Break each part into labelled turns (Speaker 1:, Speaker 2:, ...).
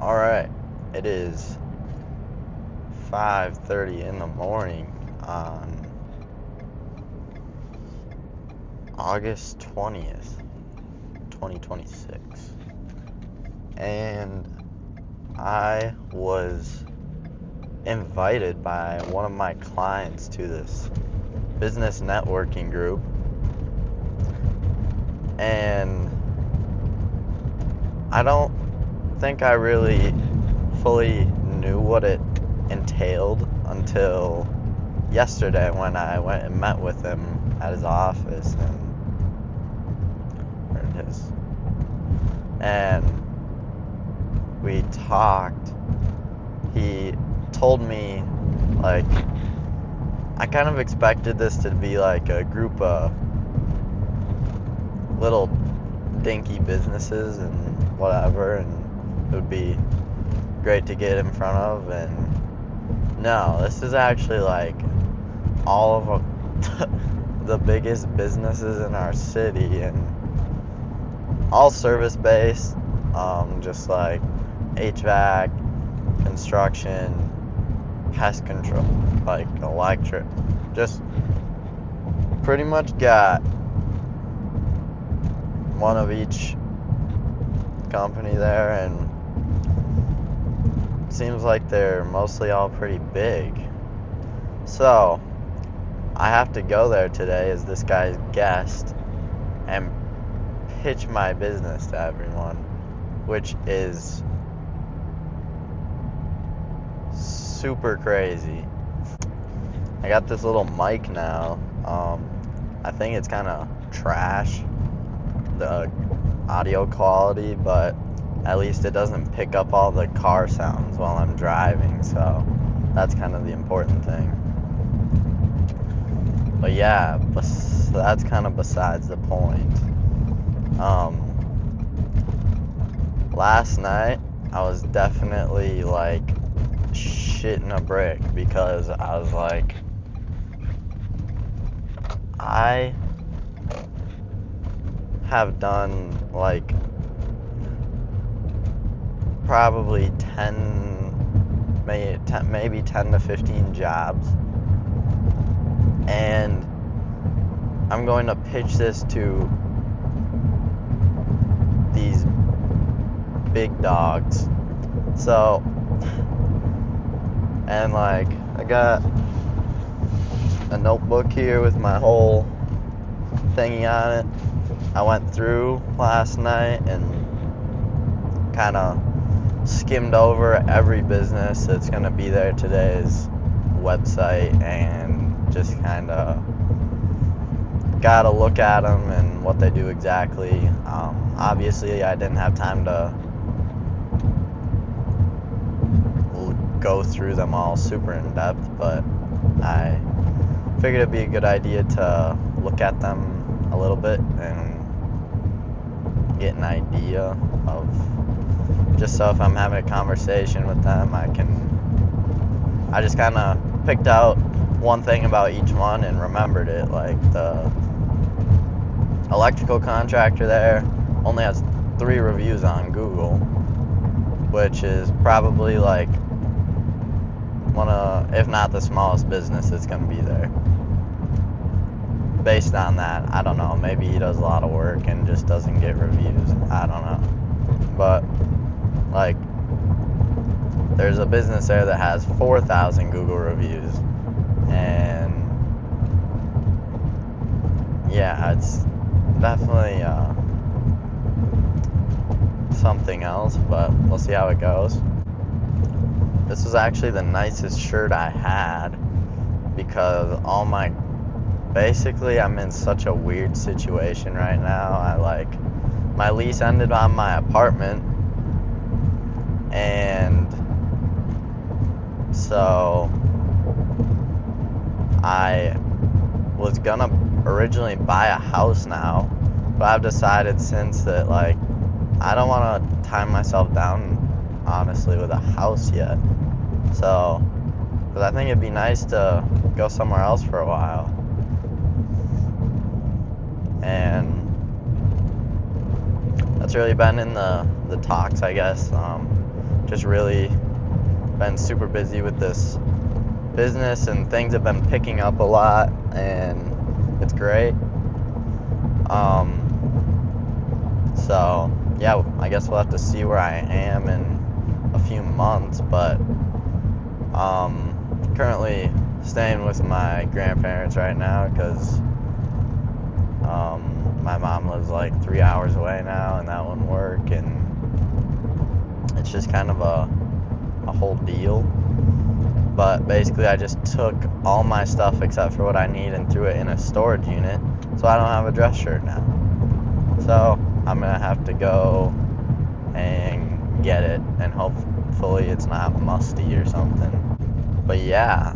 Speaker 1: Alright, it is 5:30 in the morning on August 20th, 2026. And I was invited by one of my clients to this business networking group. And I don't think I really fully knew what it entailed until yesterday when I went and met with him at his office and we talked. He told me, like, I kind of expected this to be like a group of little dinky businesses and whatever, and it would be great to get in front of. And no, this is actually like all of the biggest businesses in our city, and all service based, just like HVAC, construction, pest control, like electric, just pretty much got one of each company there, and seems like they're mostly all pretty big. So I have to go there today as this guy's guest and pitch my business to everyone, which is super crazy. I got this little mic now. I think it's kind of trash, the audio quality, but at least it doesn't pick up all the car sounds while I'm driving, so that's kind of the important thing. But yeah, that's kind of besides the point. Last night I was definitely like shitting a brick because I was like, I have done like probably 10, maybe 10 to 15 jobs, and I'm going to pitch this to these big dogs. So, and like, I got a notebook here with my whole thingy on it. I went through last night and kind of skimmed over every business that's going to be there today's website, and just kind of got to look at them and what they do exactly. Obviously, I didn't have time to go through them all super in depth, but I figured it'd be a good idea to look at them a little bit and get an idea of, just so if I'm having a conversation with them, I just kind of picked out one thing about each one and remembered it. Like, the electrical contractor there only has 3 reviews on Google, which is probably like one of, if not the smallest business that's going to be there. Based on that, I don't know, maybe he does a lot of work and just doesn't get reviews. I don't know. But like, there's a business there that has 4,000 Google reviews, and yeah, it's definitely something else, but we'll see how it goes. This was actually the nicest shirt I had, because basically I'm in such a weird situation right now. My lease ended on my apartment, and so I was gonna originally buy a house now, but I've decided since that, like, I don't want to tie myself down, honestly, with a house yet. So, because I think it'd be nice to go somewhere else for a while. And that's really been in the talks, I guess. just really been super busy with this business, and things have been picking up a lot, and it's great. So yeah, I guess we'll have to see where I am in a few months, but currently staying with my grandparents right now because my mom lives like 3 hours away now, and that wouldn't work, and it's just kind of a whole deal. But basically I just took all my stuff except for what I need and threw it in a storage unit, so I don't have a dress shirt now. So I'm gonna have to go and get it, and hopefully it's not musty or something. But yeah,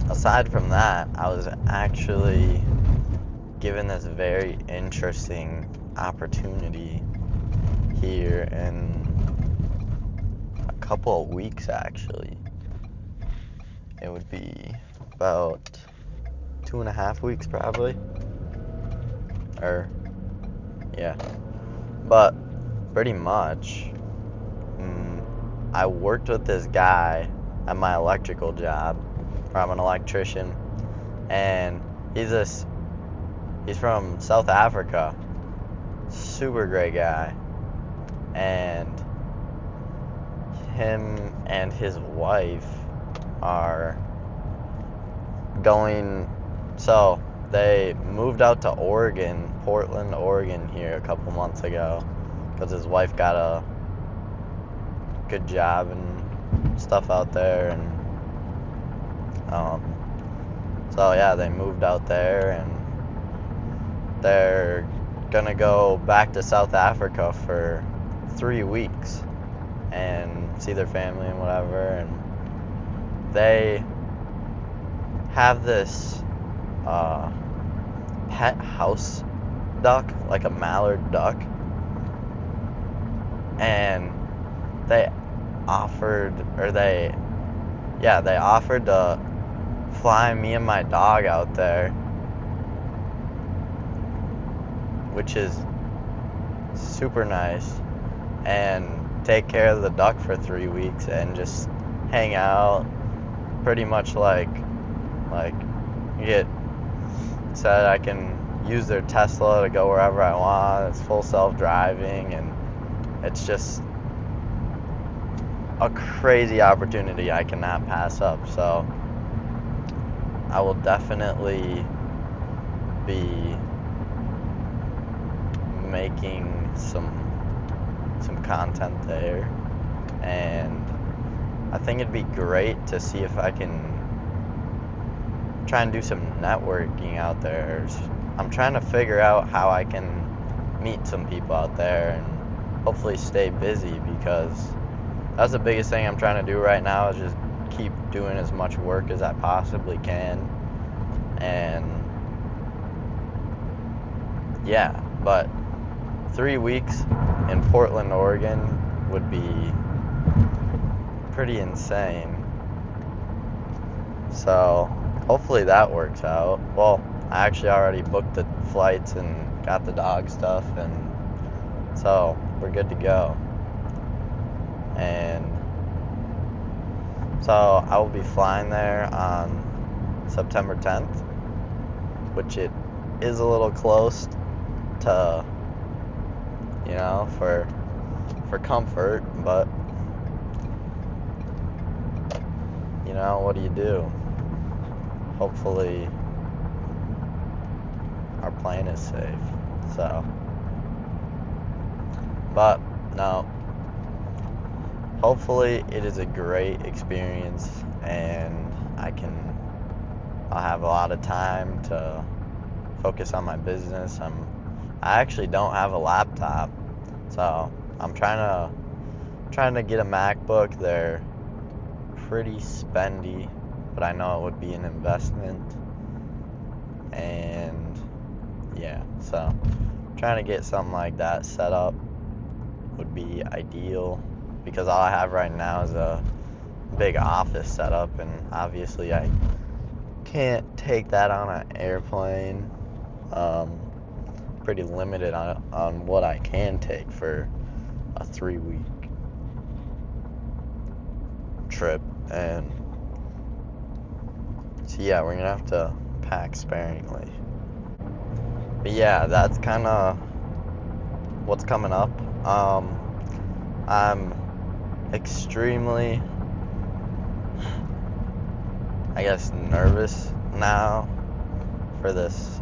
Speaker 1: aside from that, I was actually given this very interesting opportunity here in a couple of weeks, actually. It would be about 2.5 weeks probably. Yeah. But pretty much, I worked with this guy at my electrical job, where I'm an electrician, and he's from South Africa. Super great guy. And him and his wife are going, so they moved out to Oregon, Portland, Oregon here a couple months ago, because his wife got a good job and stuff out there, and so yeah, they moved out there, and they're gonna go back to South Africa for 3 weeks and see their family and whatever, and they have this pet house duck, like a mallard duck, and they offered to fly me and my dog out there, which is super nice, and take care of the duck for 3 weeks and just hang out, pretty much like said I can use their Tesla to go wherever I want. It's full self-driving, and it's just a crazy opportunity I cannot pass up. So I will definitely be making some content there, and I think it'd be great to see if I can try and do some networking out there. I'm trying to figure out how I can meet some people out there and hopefully stay busy, because that's the biggest thing I'm trying to do right now, is just keep doing as much work as I possibly can. And yeah, but 3 weeks in Portland, Oregon would be pretty insane. So hopefully that works out. Well, I actually already booked the flights and got the dog stuff, and so we're good to go. And so I will be flying there on September 10th, which it is a little close to, for comfort, but what do you do? Hopefully our plane is safe. So, but no, hopefully it is a great experience, and I'll have a lot of time to focus on my business. I actually don't have a laptop, so I'm trying to get a MacBook. They're pretty spendy, but I know it would be an investment, and yeah, so trying to get something like that set up would be ideal, because all I have right now is a big office setup, and obviously I can't take that on an airplane. Pretty limited on what I can take for a 3-week trip, and so yeah, we're gonna have to pack sparingly. But yeah, that's kind of what's coming up. I'm extremely, I guess, nervous now for this.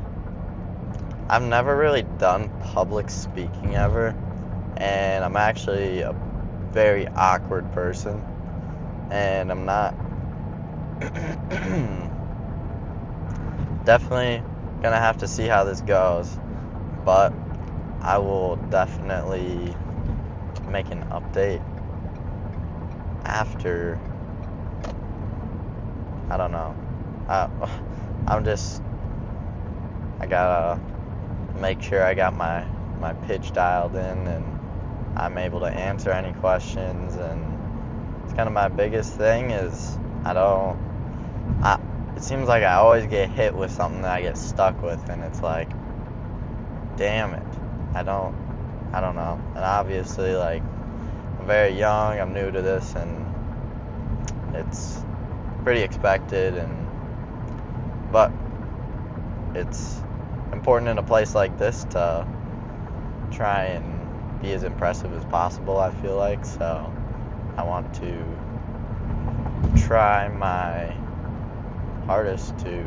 Speaker 1: I've never really done public speaking ever, and I'm actually a very awkward person, and I'm not definitely gonna have to see how this goes, but I will definitely make an update after. I don't know. I'm just, I gotta make sure I got my pitch dialed in and I'm able to answer any questions, and it's kind of my biggest thing is it seems like I always get hit with something that I get stuck with, and it's like, damn it, I don't know. And obviously, like, I'm very young, I'm new to this, and it's pretty expected, but it's important in a place like this to try and be as impressive as possible, I feel like. So I want to try my hardest to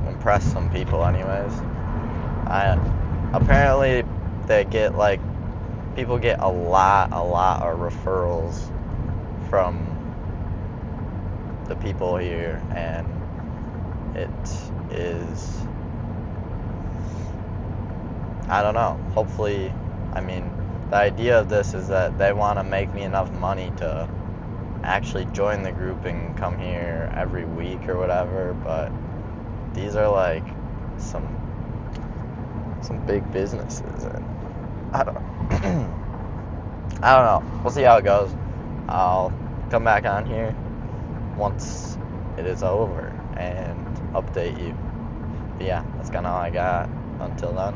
Speaker 1: impress some people anyways. Apparently people get a lot of referrals from the people here, and it is, I don't know, hopefully, I mean, the idea of this is that they want to make me enough money to actually join the group and come here every week or whatever, but these are like some big businesses, and I don't I don't know. We'll see how it goes. I'll come back on here once it is over and update you. But yeah, that's kind of all I got until then.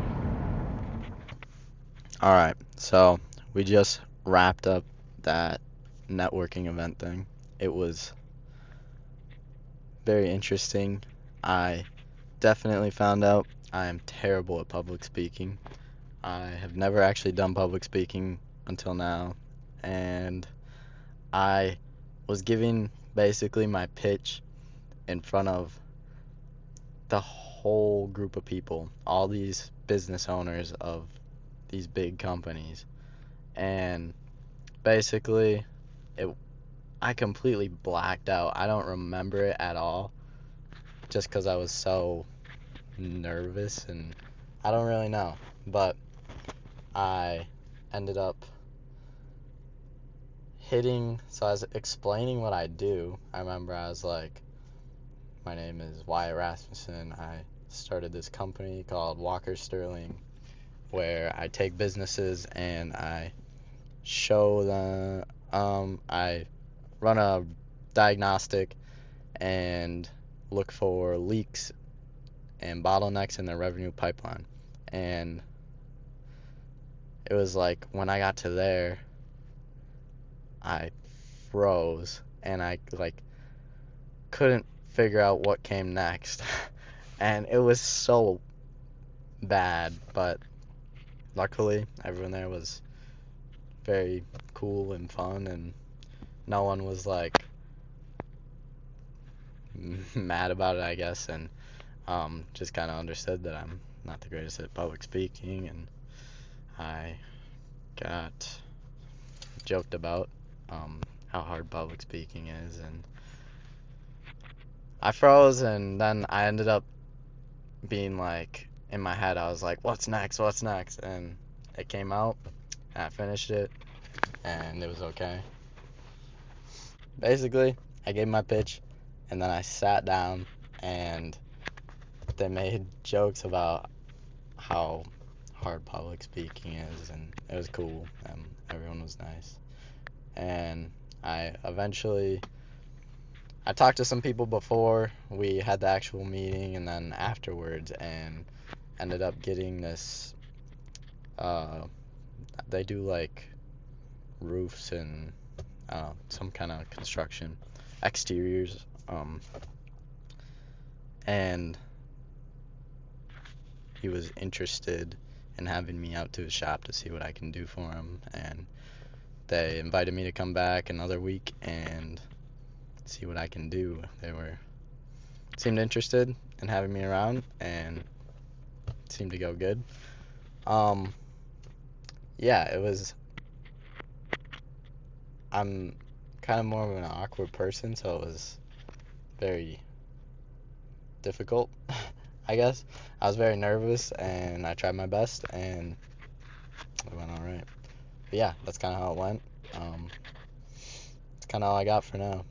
Speaker 1: Alright, so we just wrapped up that networking event thing. It was very interesting. I definitely found out I am terrible at public speaking. I have never actually done public speaking until now, and I was giving basically my pitch in front of the whole group of people, all these business owners of these big companies, and basically I completely blacked out. I don't remember it at all, just because I was so nervous, and I don't really know, but I ended up so I was explaining what I do. I remember I was like, my name is Wyatt Rasmussen. I started this company called Walker Sterling, where I take businesses and I show them, I run a diagnostic and look for leaks and bottlenecks in their revenue pipeline. And it was like, when I got to there, I froze, and I like couldn't figure out what came next. And it was so bad, but luckily everyone there was very cool and fun, and no one was like mad about it, I guess, and just kind of understood that I'm not the greatest at public speaking, and I got joked about how hard public speaking is, and I froze, and then I ended up being like, in my head, I was like, what's next, and it came out, and I finished it, and it was okay. Basically, I gave my pitch, and then I sat down, and they made jokes about how hard public speaking is, and it was cool, and everyone was nice. And I talked to some people before we had the actual meeting, and then afterwards, and ended up getting this, they do like
Speaker 2: roofs and some kind of construction, exteriors, and he was interested in having me out to his shop to see what I can do for him, and they invited me to come back another week and see what I can do. They seemed interested in having me around, and it seemed to go good. Yeah, I'm kind of more of an awkward person, so it was very difficult, I guess. I was very nervous, and I tried my best, and it went all right. But yeah, that's kind of how it went. It's kind of all I got for now.